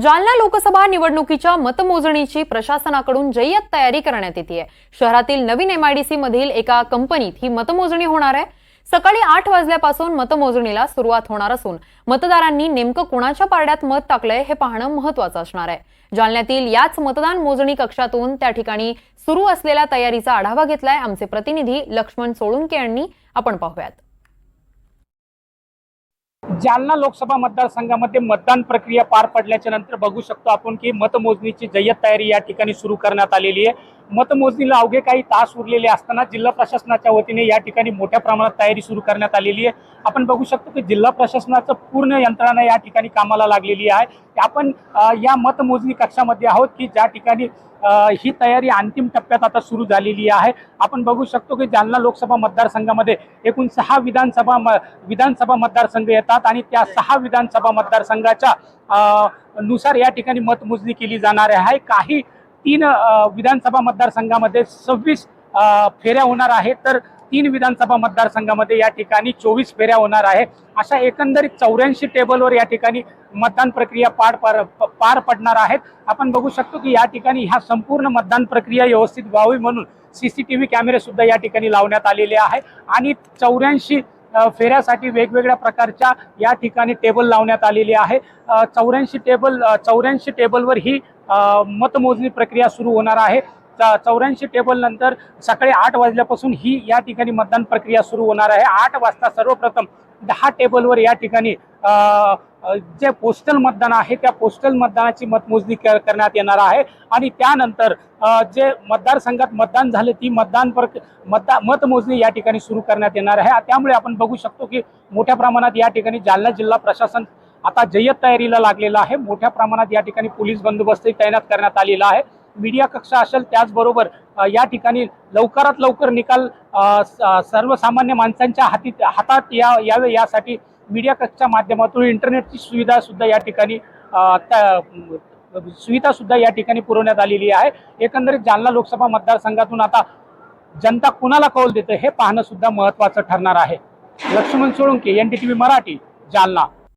जालना लोकसभा निवडणुकीच्या मतमोजणीची प्रशासनाकडून जय्यत तयारी करण्यात येते। शहरातील नवीन MIDC मधील एका कंपनीत ही मतमोजणी होणार आहे। सकाळी 8 वाजल्यापासून मतमोजणीला सुरुवात होणार असून मतदारांनी नेमकं कोणाच्या पारड्यात मत टाकलंय हे पाहणं महत्त्वाचं असणार आहे। जालन्यातील याच मतदान मोजणी कक्षातून त्या ठिकाणी सुरू असलेल्या तयारीचा आढावा घेतलाय आमचे प्रतिनिधी लक्ष्मण सोळुंके यांनी। आपण पाहूयात। जालना लोकसभा मतदारसंघामध्ये मतदान प्रक्रिया पार पडल्याच्या नंतर बघू शकतो आपण की मतमोजणीची जय्यत तयारी या ठिकाणी सुरू करण्यात आलेली आहे। मतमोजणीला अवघे काही तास उरलेले असताना जिल्हा प्रशासनाच्या वतीने या ठिकाणी मोठ्या प्रमाणात तयारी सुरू करण्यात आलेली आहे। आपण बघू शकतो की जिल्हा प्रशासनाचं पूर्ण यंत्रणा या ठिकाणी कामाला लागलेली आहे। आपण या मतमोजणी कक्षामध्ये आहोत की ज्या ठिकाणी ही तयारी अंतिम टप्प्यात आता सुरू झालेली आहे। आपण बघू शकतो की जालना लोकसभा मतदारसंघामध्ये एकूण 6 विधानसभा मतदारसंघ येतात आणि त्या 6 विधानसभा मतदारसंघाच्या नुसार या ठिकाणी मतमोजणी केली जाणार आहे। काही 3 विधानसभा मतदारसंघामध्ये 26 फेऱ्या होणार आहेत, तर 3 विधानसभा मतदारसंघामध्ये या ठिकाणी 24 फेऱ्या होणार आहे। अशा एकंदरीत 84 टेबलवर या ठिकाणी मतदान प्रक्रिया पार पडणार आहेत। आपण बघू शकतो की या ठिकाणी ह्या संपूर्ण मतदान प्रक्रिया व्यवस्थित व्हावी म्हणून CCTV कॅमेरे सुद्धा या ठिकाणी लावण्यात आलेले आहे आणि 84 फेऱ्यासाठी वेगवेगळ्या प्रकारच्या या ठिकाणी टेबल लावण्यात आलेले आहे। 84 टेबलवर ही मतमोजणी प्रक्रिया सुरू होणार आहे। 84 टेबल नंतर सकाळी 8 वाजल्यापासून ही या ठिकाणी मतदान प्रक्रिया सुरू होणार आहे। 8 वाजता सर्वप्रथम 10 टेबलवर या ठिकाणी जे पोस्टल मतदान आहे त्या पोस्टल मतदानाची मतमोजणी करण्यात येणार आहे आणि त्यानंतर जे मतदारसंघात मतदान झाले ती मतमोजणी या ठिकाणी सुरू करण्यात येणार आहे। त्यामुळे आपण बघू शकतो की मोठ्या प्रमाणात या ठिकाणी जालना जिल्हा प्रशासन आता जय्यत तयारीला लागलेलं आहे। मोठ्या प्रमाणात या ठिकाणी पोलीस बंदोबस्त तैनात करण्यात आलेला आहे। मीडिया कक्षा असेल, त्याचबरोबर या ठिकाणी लवकरात लवकर निकाल सर्वसामान्य माणसांच्या हातात यावे यासाठी मीडिया कक्षाच्या माध्यमातून इंटरनेटची सुविधा सुद्धा या ठिकाणी पुरवण्यात आलेली आहे। एकंदरीत जालना लोकसभा मतदारसंघातून आता जनता कुणाला कौल देते हे पाहणं सुद्धा महत्त्वाचं ठरणार आहे। लक्ष्मण सोळुंके, NDTV मराठी, जालना।